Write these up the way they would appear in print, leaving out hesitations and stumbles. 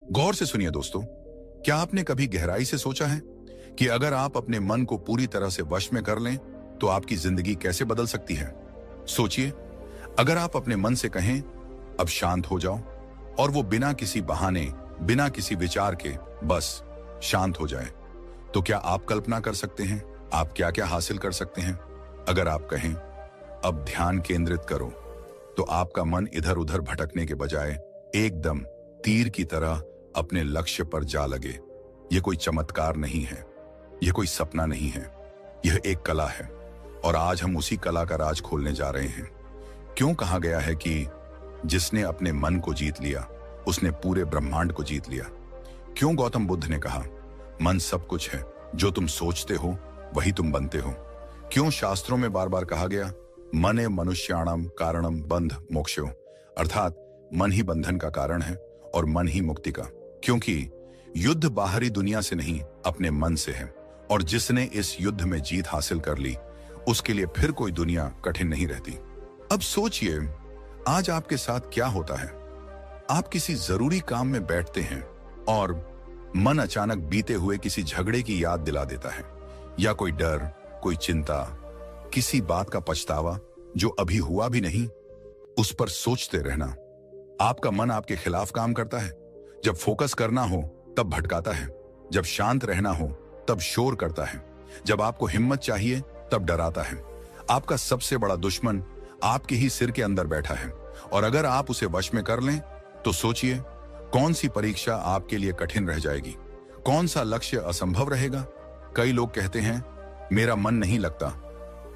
गौर से सुनिए दोस्तों, क्या आपने कभी गहराई से सोचा है कि अगर आप अपने मन को पूरी तरह से वश में कर लें तो आपकी जिंदगी कैसे बदल सकती है। सोचिए, अगर आप अपने मन से कहें अब शांत हो जाओ, और वो बिना किसी बहाने, बिना किसी विचार के बस शांत हो जाए, तो क्या आप कल्पना कर सकते हैं आप क्या क्या हासिल कर सकते हैं। अगर आप कहें अब ध्यान केंद्रित करो, तो आपका मन इधर उधर भटकने के बजाय एकदम तीर की तरह अपने लक्ष्य पर जा लगे। यह कोई चमत्कार नहीं है, यह कोई सपना नहीं है, यह एक कला है, और आज हम उसी कला का राज खोलने जा रहे हैं। क्यों कहा गया है कि जिसने अपने मन को जीत लिया उसने पूरे ब्रह्मांड को जीत लिया। क्यों गौतम बुद्ध ने कहा मन सब कुछ है, जो तुम सोचते हो वही तुम बनते हो। क्यों शास्त्रों में बार बार कहा गया मने मनुष्याणम कारणम बंध मोक्षो, अर्थात मन ही बंधन का कारण है और मन ही मुक्ति का। क्योंकि युद्ध बाहरी दुनिया से नहीं, अपने मन से है, और जिसने इस युद्ध में जीत हासिल कर ली उसके लिए फिर कोई दुनिया कठिन नहीं रहती। अब सोचिए, आज आपके साथ क्या होता है। आप किसी जरूरी काम में बैठते हैं और मन अचानक बीते हुए किसी झगड़े की याद दिला देता है, या कोई डर, कोई चिंता, किसी बात का पछतावा जो अभी हुआ भी नहीं, उस पर सोचते रहना। आपका मन आपके खिलाफ काम करता है। जब फोकस करना हो तब भटकाता है, जब शांत रहना हो तब शोर करता है, जब आपको हिम्मत चाहिए तब डराता है। आपका सबसे बड़ा दुश्मन आपके ही सिर के अंदर बैठा है, और अगर आप उसे वश में कर लें तो सोचिए कौन सी परीक्षा आपके लिए कठिन रह जाएगी, कौन सा लक्ष्य असंभव रहेगा। कई लोग कहते हैं मेरा मन नहीं लगता,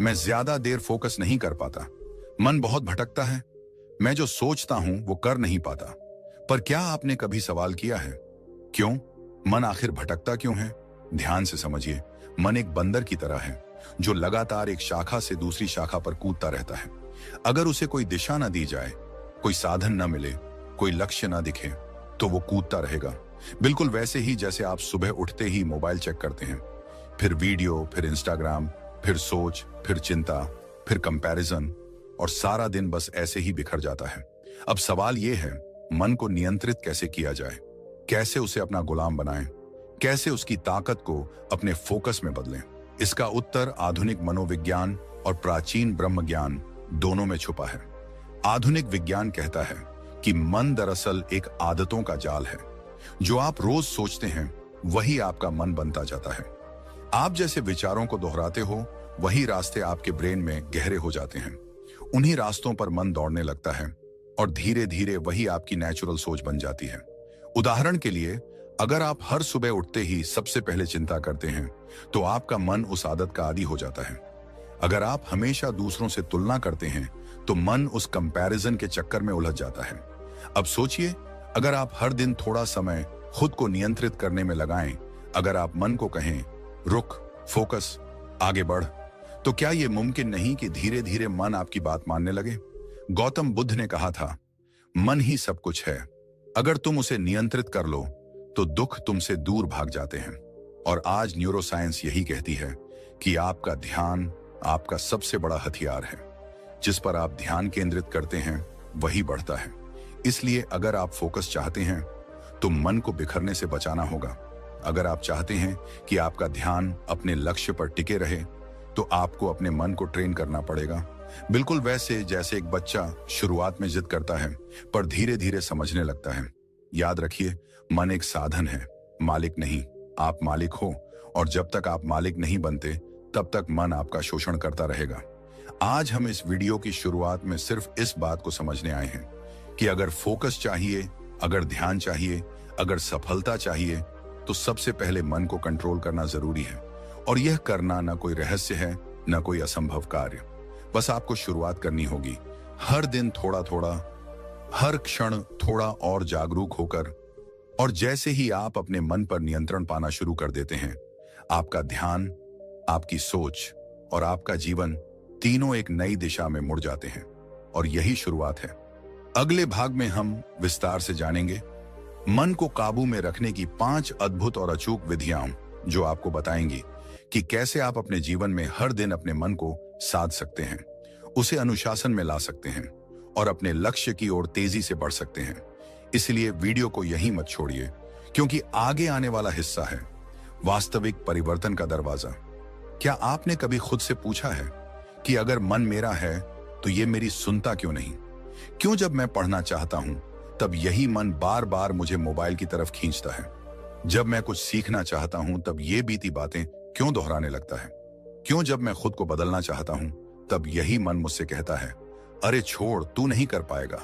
मैं ज्यादा देर फोकस नहीं कर पाता, मन बहुत भटकता है, मैं जो सोचता हूं वो कर नहीं पाता। पर क्या आपने कभी सवाल किया है क्यों मन आखिर भटकता क्यों है? ध्यान से समझिए, मन एक बंदर की तरह है जो लगातार एक शाखा से दूसरी शाखा पर कूदता रहता है। अगर उसे कोई दिशा न दी जाए, कोई साधन न मिले, कोई लक्ष्य न दिखे, तो वो कूदता रहेगा। बिल्कुल वैसे ही जैसे आप सुबह उठते ही मोबाइल चेक करते हैं, फिर वीडियो, फिर इंस्टाग्राम, फिर सोच, फिर चिंता, फिर कंपैरिजन, और सारा दिन बस ऐसे ही बिखर जाता है। अब सवाल यह है, मन को नियंत्रित कैसे किया जाए, कैसे उसे अपना गुलाम बनाएं, कैसे उसकी ताकत को अपने फोकस में बदलें। इसका उत्तर आधुनिक मनोविज्ञान और प्राचीन ब्रह्म ज्ञान दोनों में छुपा है। आधुनिक विज्ञान कहता है कि मन दरअसल एक आदतों का जाल है। जो आप रोज सोचते हैं वही आपका मन बनता जाता है। आप जैसे विचारों को दोहराते हो वही रास्ते आपके ब्रेन में गहरे हो जाते हैं। उन्हीं रास्तों पर मन दौड़ने लगता है, और धीरे धीरे वही आपकी नेचुरल सोच बन जाती है। उदाहरण के लिए, अगर आप हर सुबह उठते ही सबसे पहले चिंता करते हैं तो आपका मन उस आदत का आदी हो जाता है। अगर आप हमेशा दूसरों से तुलना करते हैं तो मन उस कंपैरिजन के चक्कर में उलझ जाता है। अब सोचिए, अगर आप हर दिन थोड़ा समय खुद को नियंत्रित करने में लगाएं, अगर आप मन को कहें रुक, फोकस, आगे बढ़, तो क्या यह मुमकिन नहीं कि धीरे धीरे मन आपकी बात मानने लगे। गौतम बुद्ध ने कहा था मन ही सब कुछ है, अगर तुम उसे नियंत्रित कर लो तो दुख तुमसे दूर भाग जाते हैं। और आज न्यूरोसाइंस यही कहती है कि आपका ध्यान आपका सबसे बड़ा हथियार है। जिस पर आप ध्यान केंद्रित करते हैं वही बढ़ता है। इसलिए अगर आप फोकस चाहते हैं तो मन को बिखरने से बचाना होगा। अगर आप चाहते हैं कि आपका ध्यान अपने लक्ष्य पर टिके रहे तो आपको अपने मन को ट्रेन करना पड़ेगा। बिल्कुल वैसे जैसे एक बच्चा शुरुआत में जिद करता है पर धीरे धीरे समझने लगता है। याद रखिए, मन एक साधन है, मालिक नहीं। आप मालिक हो, और जब तक आप मालिक नहीं बनते तब तक मन आपका शोषण करता रहेगा। आज हम इस वीडियो की शुरुआत में सिर्फ इस बात को समझने आए हैं कि अगर फोकस चाहिए, अगर ध्यान चाहिए, अगर सफलता चाहिए, तो सबसे पहले मन को कंट्रोल करना जरूरी है। और यह करना न कोई रहस्य है, न कोई असंभव कार्य। बस आपको शुरुआत करनी होगी, हर दिन थोड़ा थोड़ा, हर क्षण थोड़ा और जागरूक होकर। और जैसे ही आप अपने मन पर नियंत्रण पाना शुरू कर देते हैं, आपका ध्यान, आपकी सोच और आपका जीवन तीनों एक नई दिशा में मुड़ जाते हैं। और यही शुरुआत है। अगले भाग में हम विस्तार से जानेंगे मन को काबू में रखने की 5 अद्भुत और अचूक विधियां, जो आपको बताएंगी कि कैसे आप अपने जीवन में हर दिन अपने मन को साध सकते हैं, उसे अनुशासन में ला सकते हैं और अपने लक्ष्य की ओर तेजी से बढ़ सकते हैं। इसलिए वीडियो को यहीं मत छोड़िए, क्योंकि आगे आने वाला हिस्सा है वास्तविक परिवर्तन का दरवाजा। क्या आपने कभी खुद से पूछा है कि अगर मन मेरा है तो ये मेरी सुनता क्यों नहीं? क्यों जब मैं पढ़ना चाहता हूं तब यही मन बार बार मुझे मोबाइल की तरफ खींचता है? जब मैं कुछ सीखना चाहता हूं तब ये बीती बातें क्यों दोहराने लगता है? क्यों जब मैं खुद को बदलना चाहता हूं तब यही मन मुझसे कहता है, अरे छोड़, तू नहीं कर पाएगा?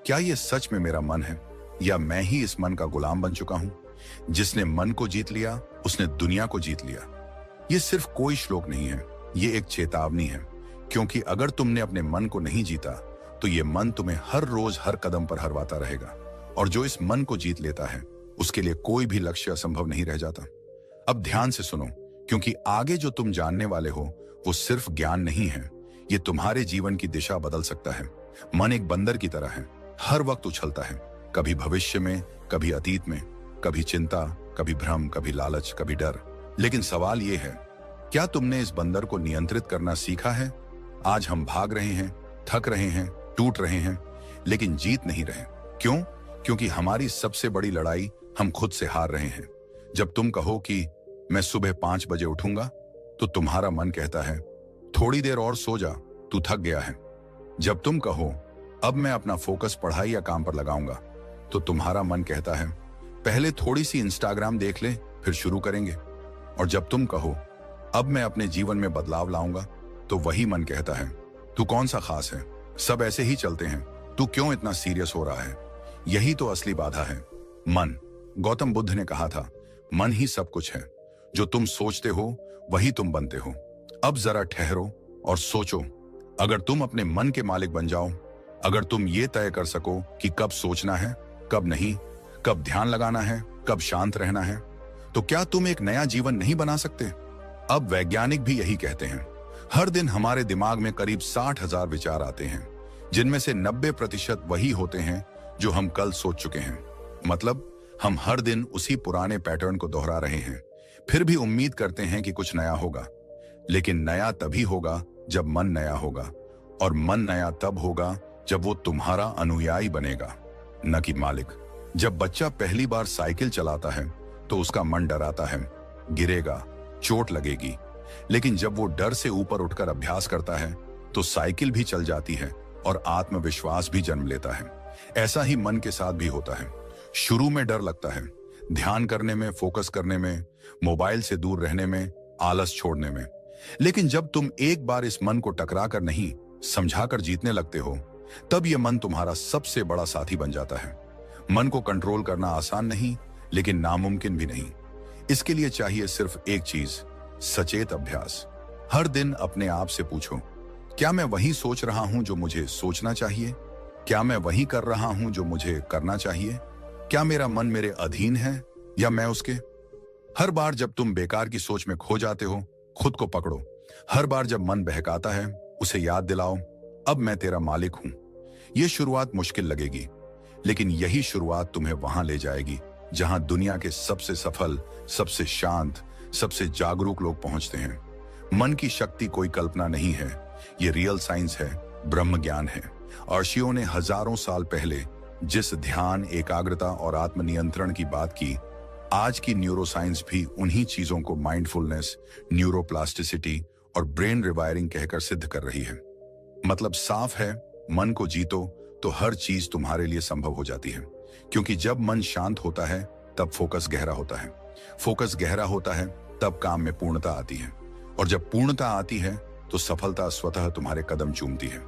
क्या ये सच में मेरा मन है या मैं ही इस मन का गुलाम बन चुका हूं? जिसने मन को जीत लिया उसने दुनिया को जीत लिया। ये सिर्फ कोई श्लोक नहीं है, ये एक चेतावनी है। क्योंकि अगर तुमने अपने मन को नहीं जीता तो ये मन तुम्हें हर रोज हर कदम पर हरवाता रहेगा। और जो इस मन को जीत लेता है उसके लिए कोई भी लक्ष्य असंभव नहीं रह जाता। अब ध्यान से सुनो, क्योंकि आगे जो तुम जानने वाले हो वो सिर्फ ज्ञान नहीं है, ये तुम्हारे जीवन की दिशा बदल सकता है। मन एक बंदर की तरह है, हर वक्त उछलता है, कभी भविष्य में, कभी अतीत में, कभी चिंता, कभी भ्रम, कभी लालच, कभी डर। लेकिन सवाल ये है, क्या तुमने इस बंदर को नियंत्रित करना सीखा है? आज हम भाग रहे हैं, थक रहे हैं, टूट रहे हैं, लेकिन जीत नहीं रहे। क्यों? क्योंकि हमारी सबसे बड़ी लड़ाई हम खुद से हार रहे हैं। जब तुम कहो कि मैं सुबह 5 बजे उठूंगा तो तुम्हारा मन कहता है थोड़ी देर और सो जा, तू थक गया है। जब तुम कहो अब मैं अपना फोकस पढ़ाई या काम पर लगाऊंगा तो तुम्हारा मन कहता है पहले थोड़ी सी इंस्टाग्राम देख ले, फिर शुरू करेंगे। और जब तुम कहो अब मैं अपने जीवन में बदलाव लाऊंगा तो वही मन कहता है तू कौन सा खास है, सब ऐसे ही चलते हैं, तू क्यों इतना सीरियस हो रहा है? यही तो असली बाधा है, मन। गौतम बुद्ध ने कहा था मन ही सब कुछ है, जो तुम सोचते हो वही तुम बनते हो। अब जरा ठहरो और सोचो, अगर तुम अपने मन के मालिक बन जाओ, अगर तुम ये तय कर सको कि कब सोचना है, कब नहीं, कब ध्यान लगाना है, कब शांत रहना है, तो क्या तुम एक नया जीवन नहीं बना सकते? अब वैज्ञानिक भी यही कहते हैं। हर दिन हमारे दिमाग में करीब 60,000 विचार आते हैं, जिनमें से 90% वही होते हैं जो हम कल सोच चुके हैं। मतलब हम हर दिन उसी पुराने पैटर्न को दोहरा रहे हैं, फिर भी उम्मीद करते हैं कि कुछ नया होगा। लेकिन नया तभी होगा जब मन नया होगा, और मन नया तब होगा जब वो तुम्हारा अनुयायी बनेगा, न कि मालिक। जब बच्चा पहली बार साइकिल चलाता है तो उसका मन डराता है, गिरेगा, चोट लगेगी। लेकिन जब वो डर से ऊपर उठकर अभ्यास करता है तो साइकिल भी चल जाती है और आत्मविश्वास भी जन्म लेता है। ऐसा ही मन के साथ भी होता है। शुरू में डर लगता है, ध्यान करने में, फोकस करने में, मोबाइल से दूर रहने में, आलस छोड़ने में। लेकिन जब तुम एक बार इस मन को टकरा कर नहीं, समझाकर जीतने लगते हो, तब यह मन तुम्हारा सबसे बड़ा साथी बन जाता है। मन को कंट्रोल करना आसान नहीं, लेकिन नामुमकिन भी नहीं। इसके लिए चाहिए सिर्फ एक चीज, सचेत अभ्यास। हर दिन अपने आप से पूछो, क्या मैं वही सोच रहा हूं जो मुझे सोचना चाहिए? क्या मैं वही कर रहा हूं जो मुझे करना चाहिए? क्या मेरा मन मेरे अधीन है या मैं उसके? हर बार जब तुम बेकार की सोच में खो जाते हो, खुद को पकड़ो। हर बार जब मन बहकाता है, उसे याद दिलाओ, अब मैं तेरा मालिक हूं। यह शुरुआत मुश्किल लगेगी, लेकिन यही शुरुआत तुम्हें वहां ले जाएगी जहां दुनिया के सबसे सफल, सबसे शांत, सबसे जागरूक लोग पहुंचते हैं। मन की शक्ति कोई कल्पना नहीं है, ये रियल साइंस है, ब्रह्म ज्ञान है। ऋषियों ने हजारों साल पहले जिस ध्यान, एकाग्रता और आत्मनियंत्रण की बात की, आज की न्यूरोसाइंस भी उन्हीं चीजों को माइंडफुलनेस, न्यूरोप्लास्टिसिटी और ब्रेन रिवायरिंग कहकर सिद्ध कर रही है। मतलब साफ है, मन को जीतो तो हर चीज तुम्हारे लिए संभव हो जाती है। क्योंकि जब मन शांत होता है तब फोकस गहरा होता है, फोकस गहरा होता है तब काम में पूर्णता आती है, और जब पूर्णता आती है तो सफलता स्वतः तुम्हारे कदम चूमती है।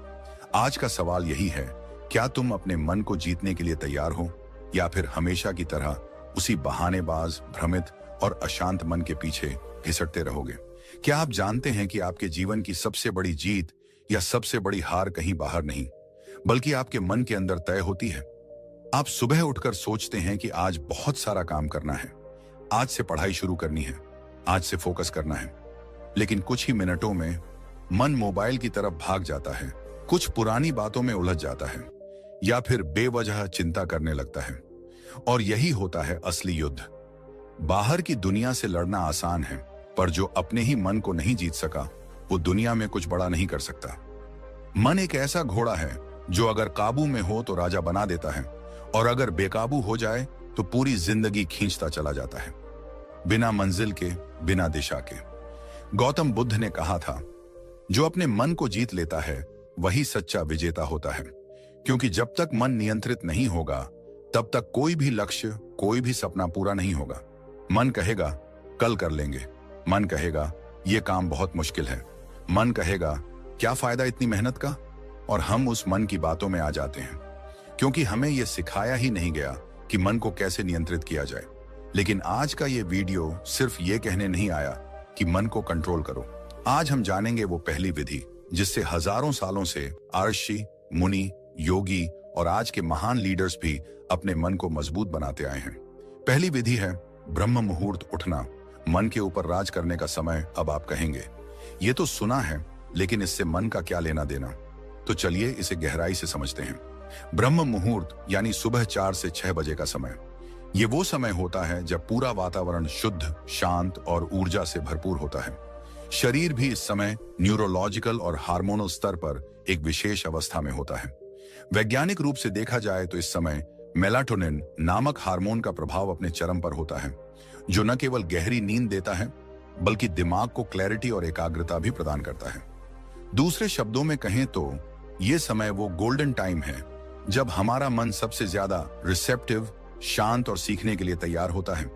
आज का सवाल यही है, क्या तुम अपने मन को जीतने के लिए तैयार हो, या फिर हमेशा की तरह उसी बहानेबाज, भ्रमित और अशांत मन के पीछे घिसटते रहोगे? क्या आप जानते हैं कि आपके जीवन की सबसे बड़ी जीत या सबसे बड़ी हार कहीं बाहर नहीं, बल्कि आपके मन के अंदर तय होती है? आप सुबह उठकर सोचते हैं कि आज बहुत सारा काम करना है, आज से पढ़ाई शुरू करनी है, आज से फोकस करना है। लेकिन कुछ ही मिनटों में मन मोबाइल की तरफ भाग जाता है, कुछ पुरानी बातों में उलझ जाता है, या फिर बेवजह चिंता करने लगता है। और यही होता है असली युद्ध। बाहर की दुनिया से लड़ना आसान है, पर जो अपने ही मन को नहीं जीत सका, वो दुनिया में कुछ बड़ा नहीं कर सकता। मन एक ऐसा घोड़ा है जो अगर काबू में हो तो राजा बना देता है, और अगर बेकाबू हो जाए तो पूरी जिंदगी खींचता चला जाता है, बिना मंजिल के, बिना दिशा के। गौतम बुद्ध ने कहा था, जो अपने मन को जीत लेता है वही सच्चा विजेता होता है, क्योंकि जब तक मन नियंत्रित नहीं होगा तब तक कोई भी लक्ष्य, कोई भी सपना पूरा नहीं होगा। मन कहेगा कल कर लेंगे, मन कहेगा यह काम बहुत मुश्किल है, मन कहेगा क्या फायदा इतनी मेहनत का, और हम उस मन की बातों में आ जाते हैं, क्योंकि हमें यह सिखाया ही नहीं गया कि मन को कैसे नियंत्रित किया जाए। लेकिन आज का ये वीडियो सिर्फ ये कहने नहीं आया कि मन को कंट्रोल करो। आज हम जानेंगे वो पहली विधि जिससे हजारों सालों से ऋषि, मुनि, योगी और आज के महान लीडर्स भी अपने मन को मजबूत बनाते आए हैं। पहली विधि है ब्रह्म मुहूर्त उठना। मन के ऊपर राज करने का समय। अब आप कहेंगे ये तो सुना है, लेकिन इससे मन का क्या लेना देना। तो चलिए इसे गहराई से समझते हैं। ब्रह्म मुहूर्त यानी सुबह 4 से 6 बजे का समय। ये वो समय होता है जब पूरा वातावरण शुद्ध, शांत और ऊर्जा से भरपूर होता है। शरीर भी इस समय न्यूरोलॉजिकल और हार्मोनल स्तर पर एक विशेष अवस्था में होता है। वैज्ञानिक रूप से देखा जाए तो इस समय मेलाटोनिन नामक हार्मोन का प्रभाव अपने चरम पर होता है, जो न केवल गहरी नींद देता है बल्कि दिमाग को क्लैरिटी और एकाग्रता भी प्रदान करता है। दूसरे शब्दों में कहें तो यह समय वो गोल्डन टाइम है जब हमारा मन सबसे ज्यादा रिसेप्टिव, शांत और सीखने के लिए तैयार होता है।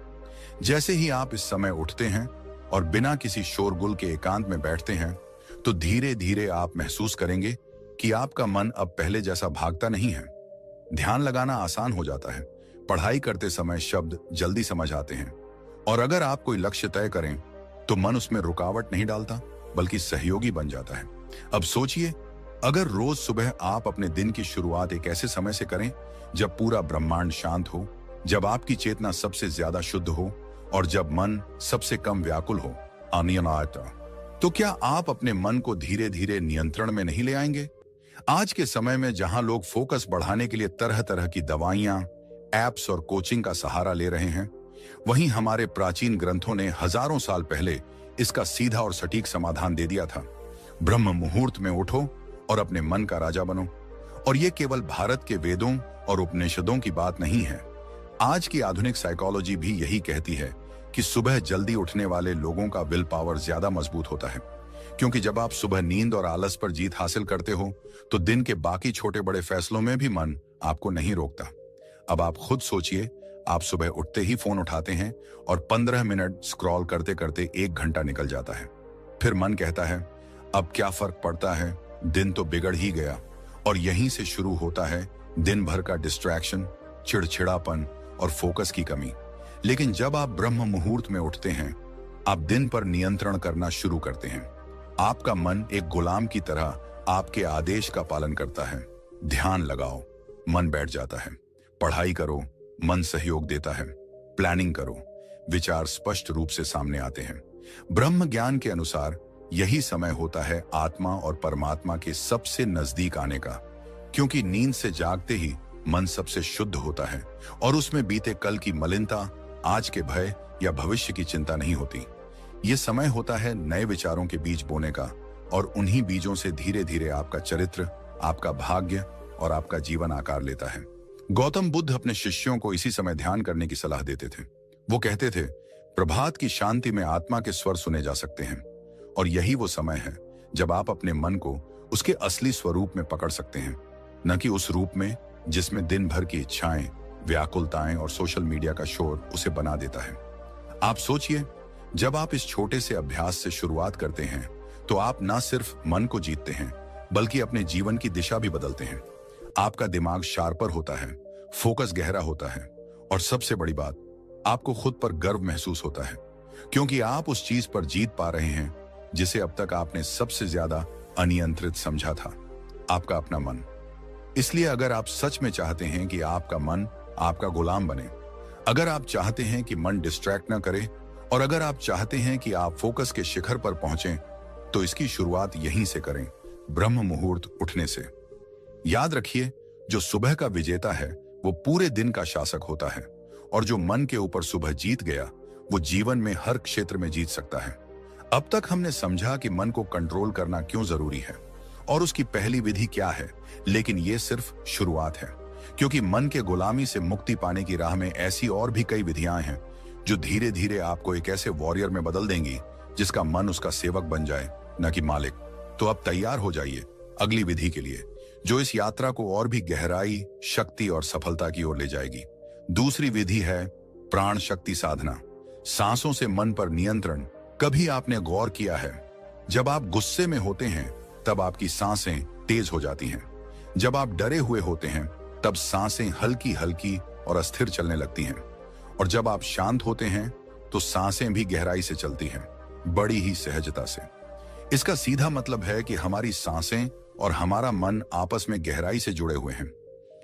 जैसे ही आप इस समय उठते हैं और बिना किसी शोरगुल के एकांत में बैठते हैं, तो धीरे धीरे आप महसूस करेंगे कि आपका मन अब पहले जैसा भागता नहीं है। ध्यान लगाना आसान हो जाता है, पढ़ाई करते समय शब्द जल्दी समझ आते हैं, और अगर आप कोई लक्ष्य तय करें तो मन उसमें रुकावट नहीं डालता बल्कि सहयोगी बन जाता है। अब सोचिए, अगर रोज सुबह आप अपने दिन की शुरुआत एक ऐसे समय से करें जब पूरा ब्रह्मांड शांत हो, जब आपकी चेतना सबसे ज्यादा शुद्ध हो और जब मन सबसे कम व्याकुल हो, तो क्या आप अपने मन को धीरे धीरे नियंत्रण में नहीं ले आएंगे? आज के समय में जहां लोग फोकस बढ़ाने के लिए तरह तरह की दवाइयां, एप्स और कोचिंग का सहारा ले रहे हैं, वहीं हमारे प्राचीन ग्रंथों ने हजारों साल पहले इसका सीधा और सटीक समाधान दे दिया था। ब्रह्म मुहूर्त में उठो और अपने मन का राजा बनो। और यह केवल भारत के वेदों और उपनिषदों की बात नहीं है। आज की आधुनिक साइकोलॉजी भी यही कहती है कि सुबह जल्दी उठने वाले लोगों का विल पावर ज्यादा मजबूत होता है, क्योंकि जब आप सुबह नींद और आलस पर जीत हासिल करते हो तो दिन के बाकी छोटे बड़े फैसलों में भी मन आपको नहीं रोकता। अब आप खुद सोचिए, आप सुबह उठते ही फोन उठाते हैं और 15 मिनट स्क्रॉल करते करते 1 घंटा निकल जाता है। फिर मन कहता है अब क्या फर्क पड़ता है, दिन तो बिगड़ ही गया। और यहीं से शुरू होता है दिन भर का डिस्ट्रैक्शन, चिड़चिड़ापन और फोकस की कमी। लेकिन जब आप ब्रह्म मुहूर्त में उठते हैं, आप दिन पर नियंत्रण करना शुरू करते हैं। आपका मन एक गुलाम की तरह आपके आदेश का पालन करता है। ध्यान लगाओ, मन बैठ जाता है। पढ़ाई करो, मन सहयोग देता है। प्लानिंग करो, विचार स्पष्ट रूप से सामने आते हैं। ब्रह्म ज्ञान के अनुसार यही समय होता है आत्मा और परमात्मा के सबसे नजदीक आने का, क्योंकि नींद से जागते ही मन सबसे शुद्ध होता है और उसमें बीते कल की मलिनता, आज के भय या भविष्य की चिंता नहीं होती। यह समय होता है नए विचारों के बीज बोने का, और उन्हीं बीजों से धीरे धीरे आपका चरित्र, आपका भाग्य और आपका जीवन आकार लेता है। गौतम बुद्ध अपने शिष्यों को इसी समय ध्यान करने की सलाह देते थे। वो कहते थे, प्रभात की शांति में आत्मा के स्वर सुने जा सकते हैं, और यही वो समय है जब आप अपने मन को उसके असली स्वरूप में पकड़ सकते हैं, न कि उस रूप में जिसमें दिन भर की इच्छाएं, व्याकुलताएं और सोशल मीडिया का शोर उसे बना देता है। आप सोचिए, जब आप इस छोटे से अभ्यास से शुरुआत करते हैं तो आप न सिर्फ मन को जीतते हैं बल्कि अपने जीवन की दिशा भी बदलते हैं। आपका दिमाग शार्पर होता है, फोकस गहरा होता है, और सबसे बड़ी बात, आपको खुद पर गर्व महसूस होता है, क्योंकि आप उस चीज पर जीत पा रहे हैं जिसे अब तक आपने सबसे ज्यादा अनियंत्रित समझा था, आपका अपना मन। इसलिए अगर आप सच में चाहते हैं कि आपका मन आपका गुलाम बने, अगर आप चाहते हैं कि मन डिस्ट्रैक्ट ना करे, और अगर आप चाहते हैं कि आप फोकस के शिखर पर पहुंचें, तो इसकी शुरुआत यहीं से करें, ब्रह्म मुहूर्त उठने से। याद रखिए, जो सुबह का विजेता है वो पूरे दिन का शासक होता है, और जो मन के ऊपर सुबह जीत गया वो जीवन में हर क्षेत्र में जीत सकता है। अब तक हमने समझा कि मन को कंट्रोल करना क्यों जरूरी है और उसकी पहली विधि क्या है, लेकिन ये सिर्फ शुरुआत है, क्योंकि मन के गुलामी से मुक्ति पाने की राह में ऐसी और भी कई विधियां हैं जो धीरे धीरे आपको एक ऐसे वॉरियर में बदल देंगी जिसका मन उसका सेवक बन जाए, न कि मालिक। तो अब तैयार हो जाइए अगली विधि के लिए, जो इस यात्रा को और भी गहराई, शक्ति और सफलता की ओर ले जाएगी। दूसरी विधि है प्राण शक्ति साधना, सांसों से मन पर नियंत्रण। कभी आपने गौर किया है, जब आप गुस्से में होते हैं तब आपकी सांसें तेज हो जाती हैं। जब आप डरे हुए होते हैं तब सांसें हल्की हल्की और अस्थिर चलने लगती हैं। और जब आप शांत होते हैं तो सांसें भी गहराई से चलती हैं, बड़ी ही सहजता से। इसका सीधा मतलब है कि हमारी सांसें और हमारा मन आपस में गहराई से जुड़े हुए हैं।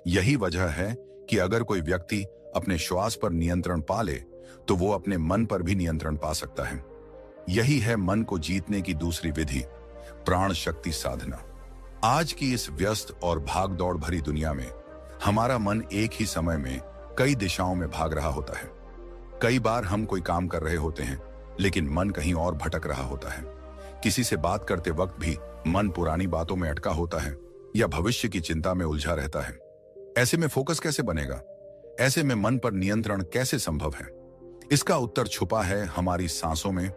यही वजह है कि अगर कोई व्यक्ति अपने श्वास पर नियंत्रण पा ले तो वो अपने मन पर भी नियंत्रण पा सकता है। यही है मन को जीतने की दूसरी विधि, प्राण शक्ति साधना। आज की इस व्यस्त और भागदौड़ भरी दुनिया में हमारा मन एक ही समय में कई दिशाओं में भाग रहा होता है। कई बार हम कोई काम कर रहे होते हैं लेकिन मन कहीं और भटक रहा होता है। किसी से बात करते वक्त भी मन पुरानी बातों में अटका होता है या भविष्य की चिंता में उलझा रहता है। ऐसे में फोकस कैसे बनेगा? ऐसे में मन पर नियंत्रण कैसे संभव है? इसका उत्तर छुपा है हमारी सांसों में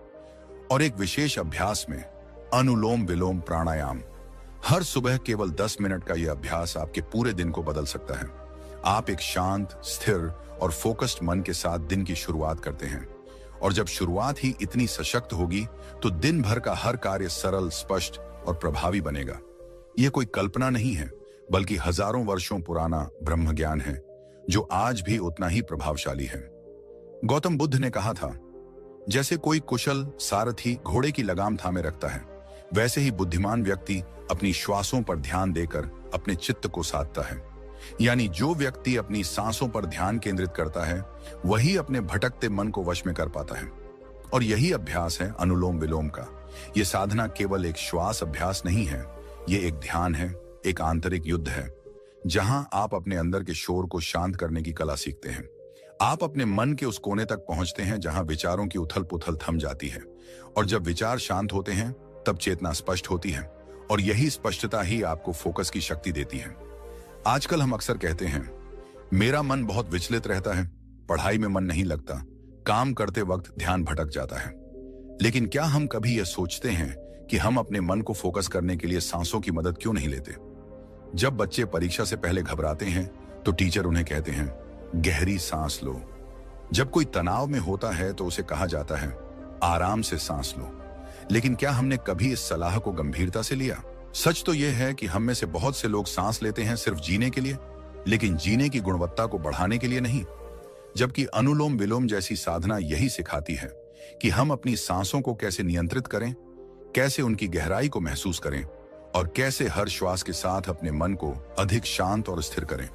और एक विशेष अभ्यास में, अनुलोम विलोम प्राणायाम। हर सुबह केवल 10 मिनट का यह अभ्यास आपके पूरे दिन को बदल सकता है। आप एक शांत, स्थिर और फोकस्ड मन के साथ दिन की शुरुआत करते हैं और जब शुरुआत ही इतनी सशक्त होगी तो दिन भर का हर कार्य सरल, स्पष्ट और प्रभावी बनेगा। यह कोई कल्पना नहीं है, बल्कि हजारों वर्षों पुराना ब्रह्म ज्ञान है जो आज भी उतना ही प्रभावशाली है। गौतम बुद्ध ने कहा था, जैसे कोई कुशल सारथी घोड़े की लगाम थामे रखता है, वैसे ही बुद्धिमान व्यक्ति अपनी श्वासों पर ध्यान देकर अपने चित्त को साधता है। यानी जो व्यक्ति अपनी सांसों पर ध्यान केंद्रित करता है वही अपने भटकते मन को वश में कर पाता है। और यही अभ्यास है अनुलोम विलोम का। यह साधना केवल एक श्वास अभ्यास नहीं है, यह एक ध्यान है, एक आंतरिक युद्ध है, जहां आप अपने अंदर के शोर को शांत करने की कला सीखते हैं। आप अपने मन के उस कोने तक पहुंचते हैं जहां विचारों की उथल पुथल थम जाती है। और जब विचार शांत होते हैं तब चेतना स्पष्ट होती है और यही स्पष्टता ही आपको फोकस की शक्ति देती है। आजकल हम अक्सर कहते हैं, मेरा मन बहुत विचलित रहता है, पढ़ाई में मन नहीं लगता, काम करते वक्त ध्यान भटक जाता है। लेकिन क्या हम कभी यह सोचते हैं कि हम अपने मन को फोकस करने के लिए सांसों की मदद क्यों नहीं लेते? जब बच्चे परीक्षा से पहले घबराते हैं तो टीचर उन्हें कहते हैं, गहरी सांस लो। जब कोई तनाव में होता है तो उसे कहा जाता है, आराम से सांस लो। लेकिन क्या हमने कभी इस सलाह को गंभीरता से लिया? सच तो यह है कि हम में से बहुत से लोग सांस लेते हैं सिर्फ जीने के लिए, लेकिन जीने की गुणवत्ता को बढ़ाने के लिए नहीं। जबकि अनुलोम विलोम जैसी साधना यही सिखाती है कि हम अपनी सांसों को कैसे नियंत्रित करें, कैसे उनकी गहराई को महसूस करें और कैसे हर श्वास के साथ अपने मन को अधिक शांत और स्थिर करें।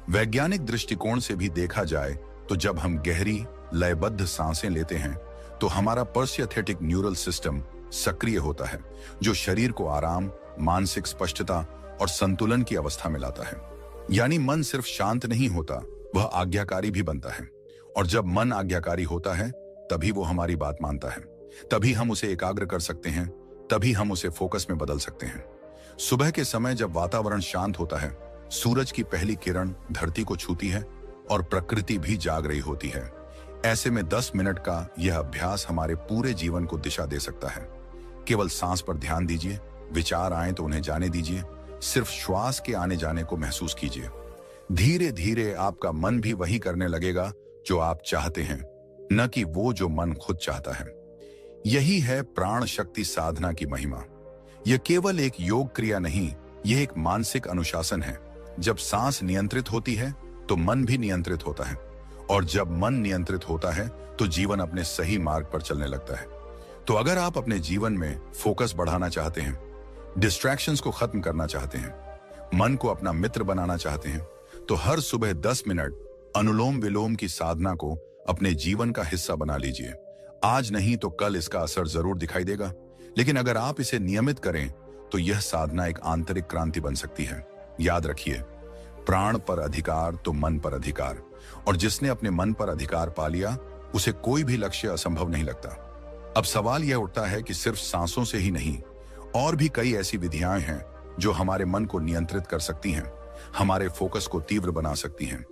वैज्ञानिक दृष्टिकोण से भी देखा जाए तो जब हम गहरी, लयबद्ध सांसें लेते हैं तो हमारा परसियाथेटिक न्यूरल सिस्टम सक्रिय होता है, जो शरीर को आराम, मानसिक स्पष्टता और संतुलन की अवस्था में लाता है। यानी मन सिर्फ शांत नहीं होता, वह आज्ञाकारी भी बनता है। और जब मन आज्ञाकारी होता है तभी वो हमारी बात मानता है, तभी हम उसे एकाग्र कर सकते हैं, तभी हम उसे फोकस में बदल सकते हैं। सुबह के समय जब वातावरण शांत होता है, सूरज की पहली किरण धरती को छूती है और प्रकृति भी जाग रही होती है। ऐसे में 10 मिनट का यह अभ्यास हमारे पूरे जीवन को दिशा दे सकता है। केवल सांस पर ध्यान दीजिए, विचार आए तो उन्हें जाने दीजिए, सिर्फ श्वास के आने जाने को महसूस कीजिए। धीरे धीरे आपका मन भी वही करने लगेगा जो आप चाहते हैं, न कि वो जो मन खुद चाहता है। यही है प्राण शक्ति साधना की महिमा। यह केवल एक योग क्रिया नहीं, यह एक मानसिक अनुशासन है। जब सांस नियंत्रित होती है तो मन भी नियंत्रित होता है, और जब मन नियंत्रित होता है तो जीवन अपने सही मार्ग पर चलने लगता है। तो अगर आप अपने जीवन में फोकस बढ़ाना चाहते हैं, डिस्ट्रैक्शंस को खत्म करना चाहते हैं, मन को अपना मित्र बनाना चाहते हैं, तो हर सुबह 10 मिनट अनुलोम विलोम की साधना को अपने जीवन का हिस्सा बना लीजिए। आज नहीं तो कल इसका असर जरूर दिखाई देगा, लेकिन अगर आप इसे नियमित करें तो यह साधना एक आंतरिक क्रांति बन सकती है। याद रखिए, प्राण पर अधिकार तो मन पर अधिकार, और जिसने अपने मन पर अधिकार पा लिया उसे कोई भी लक्ष्य असंभव नहीं लगता। अब सवाल यह उठता है कि सिर्फ सांसों से ही नहीं, और भी कई ऐसी विधियां हैं जो हमारे मन को नियंत्रित कर सकती हैं। हमारे फोकस को तीव्र बना सकती हैं।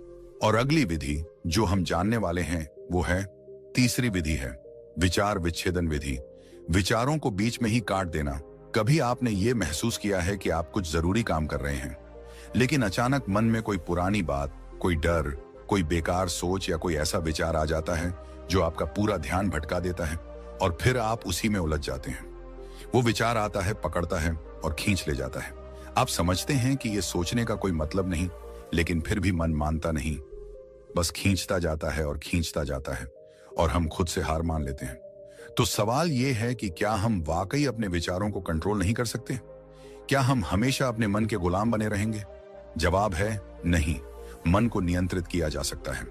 और अगली विधि जो हम जानने वाले हैं वो है तीसरी विधि है विचार विच्छेदन विधि। विचारों को बीच में ही काट देना। कभी आपने ये महसूस किया है कि आप कुछ जरूरी काम कर रहे हैं, लेकिन अचानक मन में कोई पुरानी बात, कोई डर, कोई बेकार सोच या कोई ऐसा विचार आ जाता है जो आपका पूरा ध्यान भटका देता है और फिर आप उसी में उलझ जाते हैं। वो विचार आता है, पकड़ता है और खींच ले जाता है। आप समझते हैं कि ये सोचने का कोई मतलब नहीं, लेकिन फिर भी मन मानता नहीं, बस खींचता जाता है और खींचता जाता है और हम खुद से हार मान लेते हैं। तो सवाल ये है कि क्या हम वाकई अपने विचारों को कंट्रोल नहीं कर सकते? क्या हम हमेशा अपने मन के गुलाम बने रहेंगे? जवाब है नहीं। मन को नियंत्रित किया जा सकता है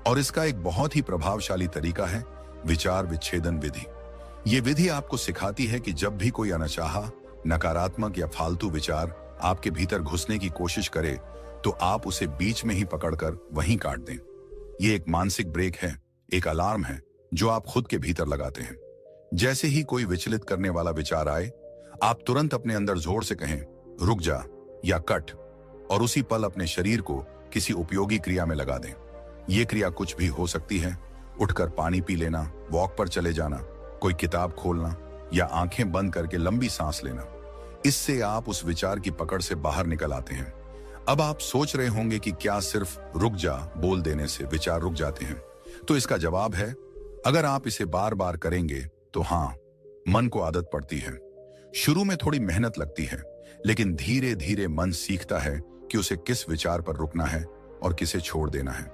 और इसका एक बहुत ही प्रभावशाली तरीका है विचार विच्छेदन विधि। ये विधि आपको सिखाती है कि जब भी कोई अनचाहा, नकारात्मक या फालतू विचार आपके भीतर घुसने की कोशिश करे तो आप उसे बीच में ही पकड़कर वहीं काट दें। ये एक मानसिक ब्रेक है, एक अलार्म है जो आप खुद के भीतर लगाते हैं। जैसे ही कोई विचलित करने वाला विचार आए, आप तुरंत अपने अंदर जोर से कहें रुक जा या कट, और उसी पल अपने शरीर को किसी उपयोगी क्रिया में लगा दें। ये क्रिया कुछ भी हो सकती है, उठकर पानी पी लेना, वॉक पर चले जाना, कोई किताब खोलना या आंखें बंद करके लंबी सांस लेना। इससे आप उस विचार की पकड़ से बाहर निकल आते हैं। अब आप सोच रहे होंगे कि क्या सिर्फ रुक जा बोल देने से विचार रुक जाते हैं? तो इसका जवाब है अगर आप इसे बार बार करेंगे तो हाँ, मन को आदत पड़ती है। शुरू में थोड़ी मेहनत लगती है, लेकिन धीरे धीरे मन सीखता है कि उसे किस विचार पर रुकना है और किसे छोड़ देना है।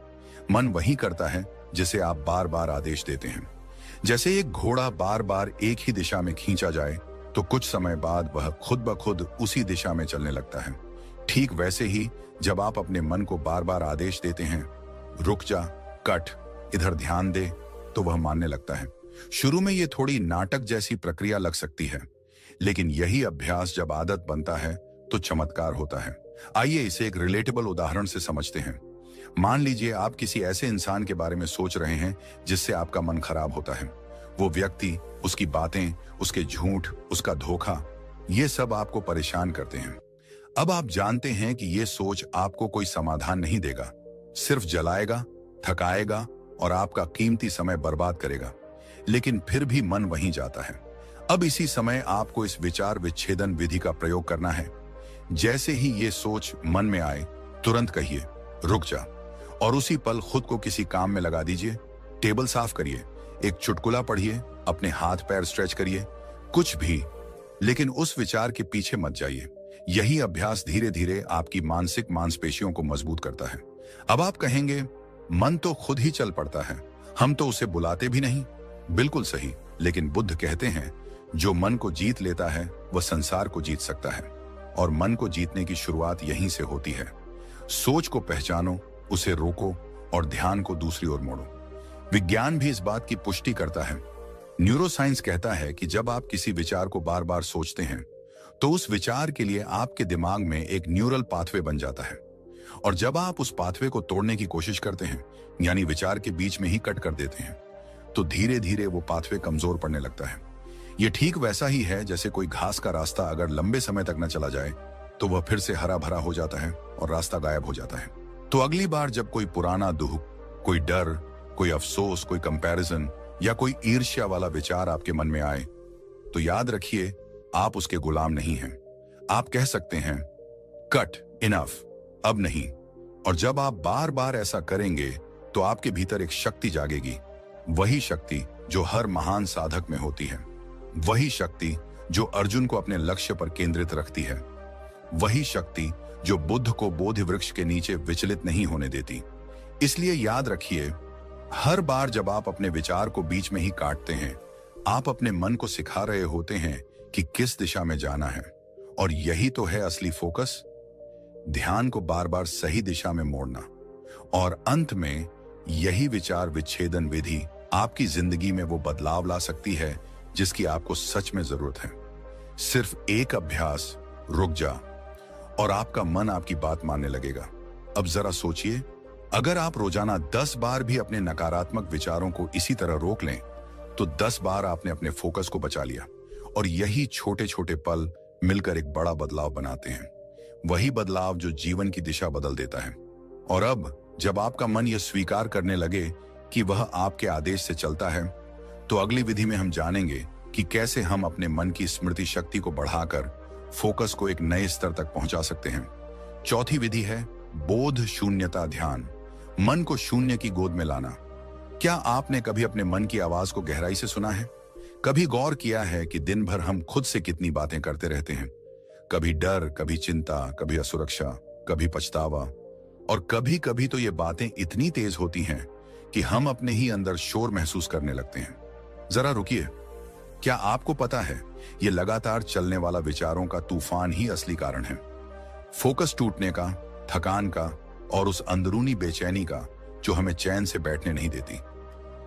मन वही करता है जिसे आप बार बार आदेश देते हैं। जैसे एक घोड़ा बार बार एक ही दिशा में खींचा जाए तो कुछ समय बाद वह खुद ब खुद उसी दिशा में चलने लगता है। ठीक वैसे ही जब आप अपने मन को बार बार आदेश देते हैं रुक जा, कट, इधर ध्यान दे, तो वह मानने लगता है। शुरू में यह थोड़ी नाटक जैसी प्रक्रिया लग सकती है, लेकिन यही अभ्यास जब आदत बनता है तो चमत्कार होता है। आइए इसे एक रिलेटेबल उदाहरण से समझते हैं। मान लीजिए आप किसी ऐसे इंसान के बारे में सोच रहे हैं जिससे आपका मन खराब होता है। वो व्यक्ति, उसकी बातें, उसके झूठ, उसका धोखा, ये सब आपको परेशान करते हैं। अब आप जानते हैं कि ये सोच आपको कोई समाधान नहीं देगा, सिर्फ जलाएगा, थकाएगा और आपका कीमती समय बर्बाद करेगा, लेकिन फिर भी मन वहीं जाता है। अब इसी समय आपको इस विचार विच्छेदन विधि का प्रयोग करना है। जैसे ही ये सोच मन में आए, तुरंत कहिए रुक जा और उसी पल खुद को किसी काम में लगा दीजिए। टेबल साफ करिए, एक चुटकुला पढ़िए, अपने हाथ पैर स्ट्रेच करिए, कुछ भी, लेकिन उस विचार के पीछे मत जाइए। यही अभ्यास धीरे धीरे आपकी मानसिक मांसपेशियों को मजबूत करता है। अब आप कहेंगे मन तो खुद ही चल पड़ता है, हम तो उसे बुलाते भी नहीं। बिल्कुल सही, लेकिन बुद्ध कहते हैं जो मन को जीत लेता है वह संसार को जीत सकता है, और मन को जीतने की शुरुआत यहीं से होती है। सोच को पहचानो, उसे रोको और ध्यान को दूसरी ओर मोड़ो। विज्ञान भी इस बात की पुष्टि करता है। न्यूरोसाइंस कहता है कि जब आप किसी विचार को बार बार सोचते हैं तो उस विचार के लिए आपके दिमाग में एक न्यूरल पाथवे बन जाता है, और जब आप उस पाथवे को तोड़ने की कोशिश करते हैं, यानी विचार के बीच में ही कट कर देते हैं, तो धीरे धीरे वो पाथवे कमजोर पड़ने लगता है। ये ठीक वैसा ही है जैसे कोई घास का रास्ता अगर लंबे समय तक न चला जाए तो वह फिर से हरा भरा हो जाता है और रास्ता गायब हो जाता है। तो अगली बार जब कोई पुराना दुख, कोई डर, कोई अफसोस, कोई कंपैरिजन या कोई ईर्ष्या वाला विचार आपके मन में आए, तो याद रखिए आप उसके गुलाम नहीं हैं। आप कह सकते हैं कट, इनफ, अब नहीं। और जब आप बार बार ऐसा करेंगे तो आपके भीतर एक शक्ति जागेगी, वही शक्ति जो हर महान साधक में होती है, वही शक्ति जो अर्जुन को अपने लक्ष्य पर केंद्रित रखती है, वही शक्ति जो बुद्ध को बोधि वृक्ष के नीचे विचलित नहीं होने देती। इसलिए याद रखिए, हर बार जब आप अपने विचार को बीच में ही काटते हैं, आप अपने मन को सिखा रहे होते हैं कि किस दिशा में जाना है, और यही तो है असली फोकस, ध्यान को बार बार सही दिशा में मोड़ना। और अंत में यही विचार विच्छेदन विधि आपकी जिंदगी में वो बदलाव ला सकती है जिसकी आपको सच में जरूरत है। सिर्फ एक अभ्यास, रुक जा, और आपका मन आपकी बात मानने लगेगा। अब जरा सोचिए, अगर आप रोजाना 10 बार भी अपने नकारात्मक विचारों को इसी तरह रोक लें तो 10 बार आपने अपने फोकस को बचा लिया, और यही छोटे छोटे पल मिलकर एक बड़ा बदलाव बनाते हैं। वही बदलाव जो जीवन की दिशा बदल देता है। और अब जब आपका मन यह स्वीकार करने लगे कि वह आपके आदेश से चलता है, तो अगली विधि में हम जानेंगे कि कैसे हम अपने मन की स्मृति शक्ति को बढ़ाकर फोकस को एक नए स्तर तक पहुंचा सकते हैं। चौथी विधि है बोध शून्यता ध्यान, मन को शून्य की गोद में लाना। क्या आपने कभी अपने मन की आवाज को गहराई से सुना है? कभी गौर किया है कि दिन भर हम खुद से कितनी बातें करते रहते हैं? कभी डर, कभी चिंता, कभी असुरक्षा, कभी पछतावा, और कभी कभी तो ये बातें इतनी तेज होती हैं कि हम अपने ही अंदर शोर महसूस करने लगते हैं। जरा रुकिए, क्या आपको पता है ये लगातार चलने वाला विचारों का तूफान ही असली कारण है, फोकस टूटने का, थकान का और उस अंदरूनी बेचैनी का जो हमें चैन से बैठने नहीं देती।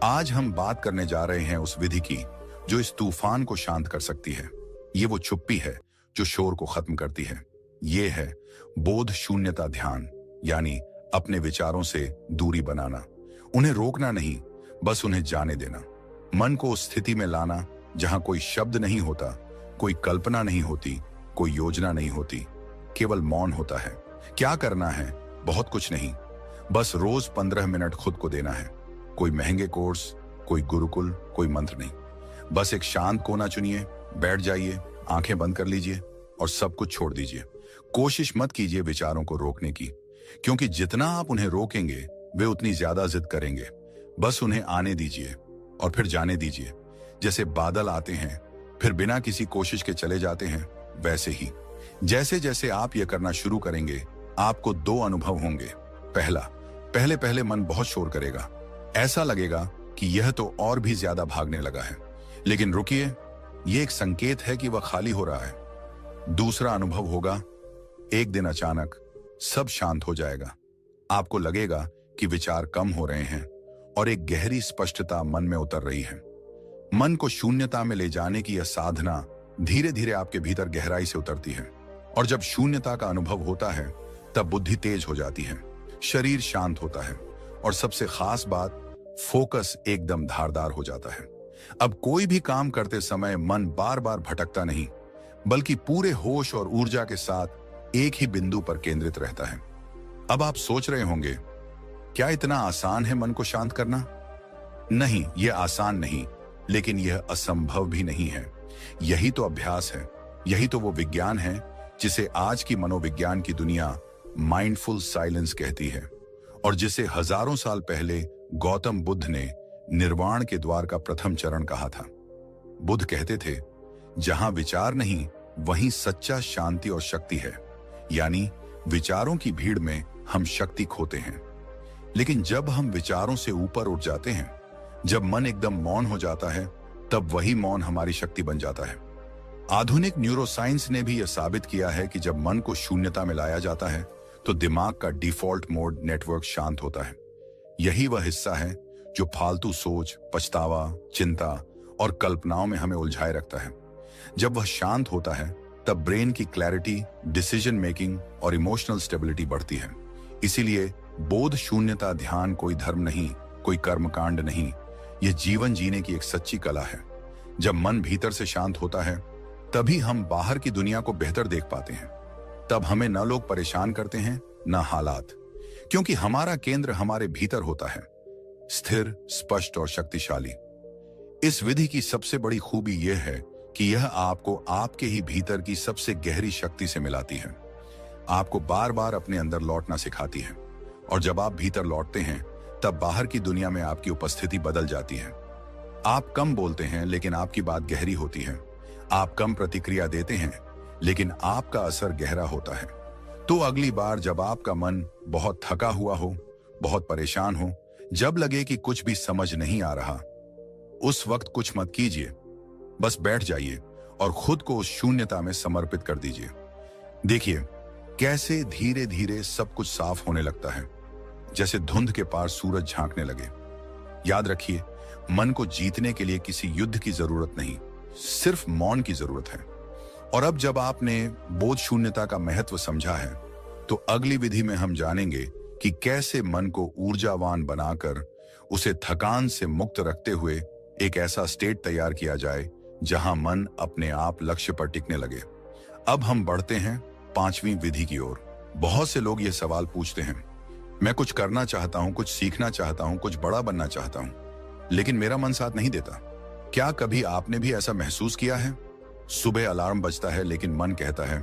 आज हम बात करने जा रहे हैं उस विधि की जो इस तूफान को शांत कर सकती है। ये वो चुप्पी है जो शोर को खत्म करती है। ये है बोध शून्यता ध्यान, यानी अपने विचारों से दूरी बनाना, उन्हें रोकना नहीं, बस उन्हें जाने देना। मन को उस स्थिति में लाना जहां कोई शब्द नहीं होता, कोई कल्पना नहीं होती, कोई योजना नहीं होती, केवल मौन होता है। क्या करना है? बहुत कुछ नहीं, बस रोज 15 मिनट खुद को देना है। कोई महंगे कोर्स, कोई गुरुकुल, कोई मंत्र नहीं, बस एक शांत कोना चुनिए, बैठ जाइए, आंखें बंद कर लीजिए और सब कुछ छोड़ दीजिए। कोशिश मत कीजिए विचारों को रोकने की, क्योंकि जितना आप उन्हें रोकेंगे वे उतनी ज्यादा जिद करेंगे। बस उन्हें आने दीजिए और फिर जाने दीजिए। जैसे बादल आते हैं फिर बिना किसी कोशिश के चले जाते हैं, वैसे ही जैसे जैसे आप यह करना शुरू करेंगे आपको दो अनुभव होंगे। पहला, पहले मन बहुत शोर करेगा, ऐसा लगेगा कि यह तो और भी ज्यादा भागने लगा है, लेकिन रुकिए, यह एक संकेत है कि वह खाली हो रहा है। दूसरा अनुभव होगा, एक दिन अचानक सब शांत हो जाएगा। आपको लगेगा कि विचार कम हो रहे हैं और एक गहरी स्पष्टता मन में उतर रही है। मन को शून्यता में ले जाने की यह साधना धीरे धीरे आपके भीतर गहराई से उतरती है, और जब शून्यता का अनुभव होता है तब बुद्धि तेज हो जाती है, शरीर शांत होता है और सबसे खास बात, फोकस एकदम धारदार हो जाता है। अब कोई भी काम करते समय मन बार बार भटकता नहीं, बल्कि पूरे होश और ऊर्जा के साथ एक ही बिंदु पर केंद्रित रहता है। अब आप सोच रहे होंगे, क्या इतना आसान है मन को शांत करना? नहीं, यह आसान नहीं, लेकिन यह असंभव भी नहीं है। यही तो अभ्यास है, यही तो वो विज्ञान है जिसे आज की मनोविज्ञान की दुनिया माइंडफुल साइलेंस कहती है, और जिसे हजारों साल पहले गौतम बुद्ध ने निर्वाण के द्वार का प्रथम चरण कहा था। बुद्ध कहते थे, जहां विचार नहीं वहीं सच्चा शांति और शक्ति है, यानी विचारों की भीड़ में हम शक्ति खोते हैं। लेकिन जब हम विचारों से ऊपर उठ जाते हैं, जब मन एकदम मौन हो जाता है, तब वही मौन हमारी शक्ति बन जाता है। आधुनिक न्यूरोसाइंस ने भी यह साबित किया है कि जब मन को शून्यता में लाया जाता है तो दिमाग का डिफॉल्ट मोड नेटवर्क शांत होता है। यही वह हिस्सा है जो फालतू सोच, पछतावा, चिंता और कल्पनाओं में हमें उलझाए रखता है। जब वह शांत होता है तब ब्रेन की क्लैरिटी, डिसीजन मेकिंग और इमोशनल स्टेबिलिटी बढ़ती है। इसीलिए बोध शून्यता ध्यान कोई धर्म नहीं, कोई कर्मकांड नहीं, यह जीवन जीने की एक सच्ची कला है। जब मन भीतर से शांत होता है तभी हम बाहर की दुनिया को बेहतर देख पाते हैं। तब हमें न लोग परेशान करते हैं न हालात, क्योंकि हमारा केंद्र हमारे भीतर होता है, स्थिर, स्पष्ट और शक्तिशाली। इस विधि की सबसे बड़ी खूबी यह है कि यह आपको आपके ही भीतर की सबसे गहरी शक्ति से मिलाती है, आपको बार बार अपने अंदर लौटना सिखाती है। और जब आप भीतर लौटते हैं तब बाहर की दुनिया में आपकी उपस्थिति बदल जाती है। आप कम बोलते हैं लेकिन आपकी बात गहरी होती है। आप कम प्रतिक्रिया देते हैं लेकिन आपका असर गहरा होता है। तो अगली बार जब आपका मन बहुत थका हुआ हो, बहुत परेशान हो, जब लगे कि कुछ भी समझ नहीं आ रहा, उस वक्त कुछ मत कीजिए, बस बैठ जाइए और खुद को उस शून्यता में समर्पित कर दीजिए। देखिए कैसे धीरे धीरे सब कुछ साफ होने लगता है, जैसे धुंध के पार सूरज झांकने लगे। याद रखिए, मन को जीतने के लिए किसी युद्ध की जरूरत नहीं, सिर्फ मौन की जरूरत है। और अब जब आपने बोध शून्यता का महत्व समझा है, तो अगली विधि में हम जानेंगे कि कैसे मन को ऊर्जावान बनाकर उसे थकान से मुक्त रखते हुए एक ऐसा स्टेट तैयार किया जाए जहां मन अपने आप लक्ष्य पर टिकने लगे। अब हम बढ़ते हैं पांचवी विधि की ओर। बहुत से लोग ये सवाल पूछते हैं, मैं कुछ करना चाहता हूं, कुछ सीखना चाहता हूं, कुछ बड़ा बनना चाहता हूं, लेकिन मेरा मन साथ नहीं देता। क्या कभी आपने भी ऐसा महसूस किया है? सुबह अलार्म बजता है लेकिन मन कहता है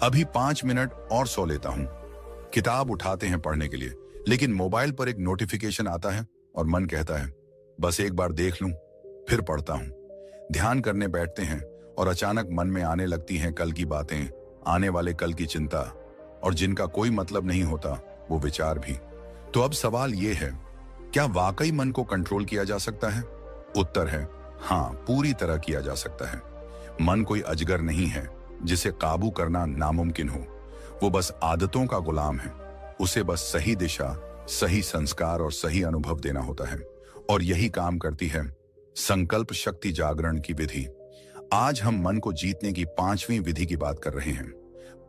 अभी 5 मिनट और सो लेता हूं। किताब उठाते हैं पढ़ने के लिए, लेकिन मोबाइल पर एक नोटिफिकेशन आता है और मन कहता है बस एक बार देख लूं, फिर पढ़ता हूं। ध्यान करने बैठते हैं और अचानक मन में आने लगती हैं कल की बातें, आने वाले कल की चिंता, और जिनका कोई मतलब नहीं होता वो विचार भी। तो अब सवाल ये है, क्या वाकई मन को कंट्रोल किया जा सकता है? उत्तर है हाँ, पूरी तरह किया जा सकता है। मन कोई अजगर नहीं है जिसे काबू करना नामुमकिन हो। वो बस आदतों का गुलाम है। उसे बस सही दिशा, सही संस्कार और सही अनुभव देना होता है, और यही काम करती है संकल्प शक्ति जागरण की विधि। आज हम मन को जीतने की 5वीं विधि की बात कर रहे हैं।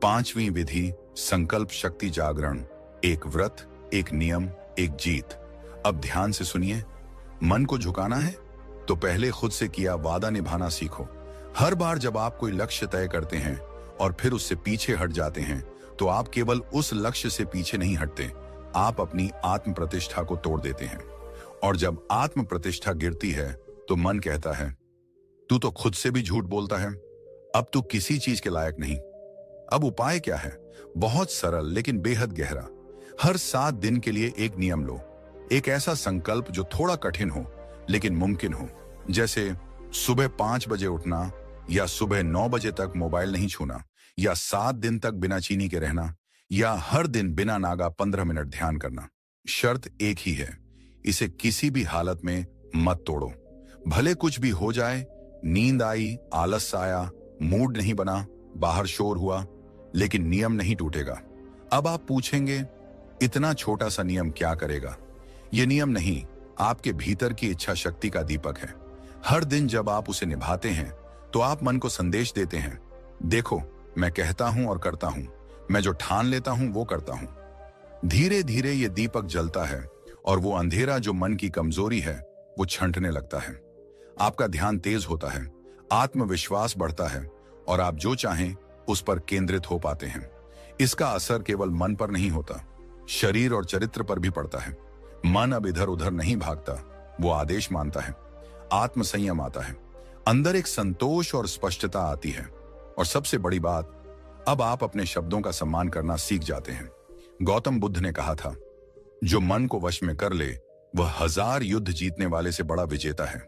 5वीं विधि संकल्प शक्ति जागरण, एक व्रत, एक नियम, एक जीत। अब ध्यान से सुनिए। मन को झुकाना है तो पहले खुद से किया वादा निभाना सीखो। हर बार जब आप कोई लक्ष्य तय करते हैं और फिर उससे पीछे हट जाते हैं, तो आप केवल उस लक्ष्य से पीछे नहीं हटते, आप अपनी आत्म प्रतिष्ठा को तोड़ देते हैं। और जब आत्म प्रतिष्ठा गिरती है तो मन कहता है तू तो खुद से भी झूठ बोलता है, अब तू किसी चीज के लायक नहीं। अब उपाय क्या है? बहुत सरल लेकिन बेहद गहरा। हर 7 दिन के लिए एक नियम लो, एक ऐसा संकल्प जो थोड़ा कठिन हो लेकिन मुमकिन हो। जैसे सुबह 5 बजे उठना, या सुबह 9 बजे तक मोबाइल नहीं छूना, या 7 दिन तक बिना चीनी के रहना, या हर दिन बिना नागा 15 मिनट ध्यान करना। शर्त एक ही है, इसे किसी भी हालत में मत तोड़ो। भले कुछ भी हो जाए, नींद आई, आलस आया, मूड नहीं बना, बाहर शोर हुआ, लेकिन नियम नहीं टूटेगा। अब आप पूछेंगे इतना छोटा सा नियम क्या करेगा? यह नियम नहीं, आपके भीतर की इच्छा शक्ति का दीपक है। हर दिन जब आप उसे निभाते हैं तो आप मन को संदेश देते हैं, देखो मैं कहता हूं और करता हूं, मैं जो ठान लेता हूं वो करता हूं। धीरे धीरे ये दीपक जलता है और वो अंधेरा जो मन की कमजोरी है वो छंटने लगता है। आपका ध्यान तेज होता है, आत्मविश्वास बढ़ता है, और आप जो चाहें उस पर केंद्रित हो पाते हैं। इसका असर केवल मन पर नहीं होता, शरीर और चरित्र पर भी पड़ता है। मन अब इधर उधर नहीं भागता, वो आदेश मानता है। आत्म संयम आता है, अंदर एक संतोष और स्पष्टता आती है, और सबसे बड़ी बात, अब आप अपने शब्दों का सम्मान करना सीख जाते हैं। गौतम बुद्ध ने कहा था, जो मन को वश में कर ले वह 1000 युद्ध जीतने वाले से बड़ा विजेता है।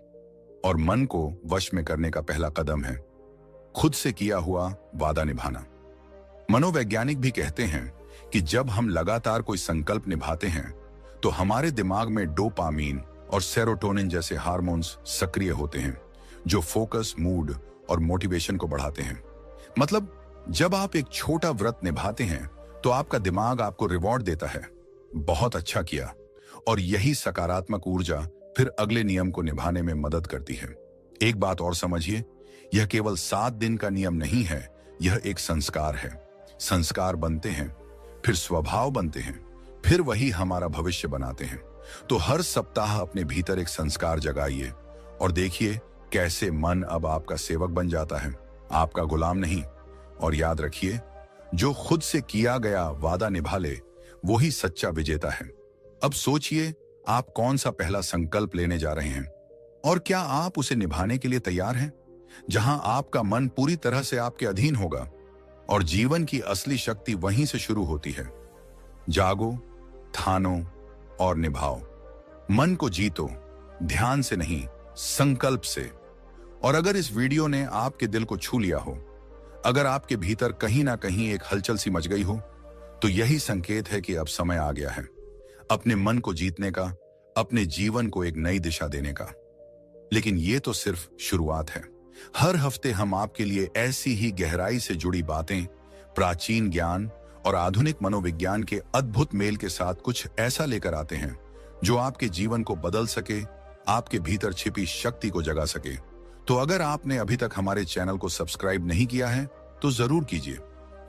और मन को वश में करने का पहला कदम है खुद से किया हुआ वादा निभाना। मनोवैज्ञानिक भी कहते हैं कि जब हम लगातार कोई संकल्प निभाते हैं तो हमारे दिमाग में डोपामीन और सेरोटोनिन जैसे हार्मोन्स सक्रिय होते हैं, जो फोकस, मूड और मोटिवेशन को बढ़ाते हैं। मतलब जब आप एक छोटा व्रत निभाते हैं तो आपका दिमाग आपको रिवॉर्ड देता है, बहुत अच्छा किया, और यही सकारात्मक ऊर्जा फिर अगले नियम को निभाने में मदद करती है। एक बात और समझिए, यह केवल 7 दिन का नियम नहीं है, यह एक संस्कार है। संस्कार बनते हैं, फिर स्वभाव बनते हैं, फिर वही हमारा भविष्य बनाते हैं। तो हर सप्ताह अपने भीतर एक संस्कार जगाइए और देखिए कैसे मन अब आपका सेवक बन जाता है, आपका गुलाम नहीं। और याद रखिए, जो खुद से किया गया वादा निभा ले वो ही सच्चा विजेता है। अब सोचिए, आप कौन सा पहला संकल्प लेने जा रहे हैं, और क्या आप उसे निभाने के लिए तैयार हैं? जहां आपका मन पूरी तरह से आपके अधीन होगा, और जीवन की असली शक्ति वहीं से शुरू होती है। जागो, ठानो और निभाओ। मन को जीतो, ध्यान से नहीं, संकल्प से। और अगर इस वीडियो ने आपके दिल को छू लिया हो, अगर आपके भीतर कहीं ना कहीं एक हलचल सी मच गई हो, तो यही संकेत है कि अब समय आ गया है अपने मन को जीतने का, अपने जीवन को एक नई दिशा देने का। लेकिन ये तो सिर्फ शुरुआत है। हर हफ्ते हम आपके लिए ऐसी ही गहराई से जुड़ी बातें, प्राचीन ज्ञान और आधुनिक मनोविज्ञान के अद्भुत मेल के साथ कुछ ऐसा लेकर आते हैं जो आपके जीवन को बदल सके, आपके भीतर छिपी शक्ति को जगा सके। तो अगर आपने अभी तक हमारे चैनल को सब्सक्राइब नहीं किया है तो जरूर कीजिए,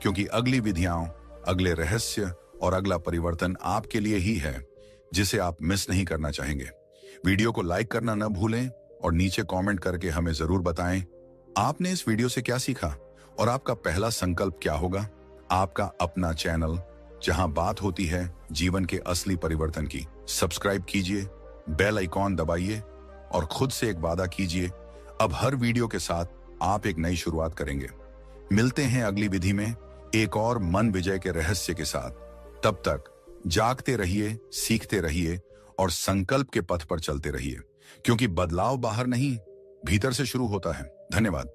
क्योंकि अगली विधियां, अगले रहस्य और अगला परिवर्तन आपके लिए ही है, जिसे आप मिस नहीं करना चाहेंगे। वीडियो को लाइक करना न भूलें और नीचे कमेंट करके हमें जरूर बताएं आपने इस वीडियो से क्या सीखा और आपका पहला संकल्प क्या होगा। आपका अपना चैनल, जहां बात होती है जीवन के असली परिवर्तन की। सब्सक्राइब कीजिए, बेल आइकॉन दबाइए और खुद से एक वादा कीजिए, अब हर वीडियो के साथ आप एक नई शुरुआत करेंगे। मिलते हैं अगली विधि में एक और मन विजय के रहस्य के साथ। तब तक जागते रहिए, सीखते रहिए और संकल्प के पथ पर चलते रहिए, क्योंकि बदलाव बाहर नहीं, भीतर से शुरू होता है। धन्यवाद।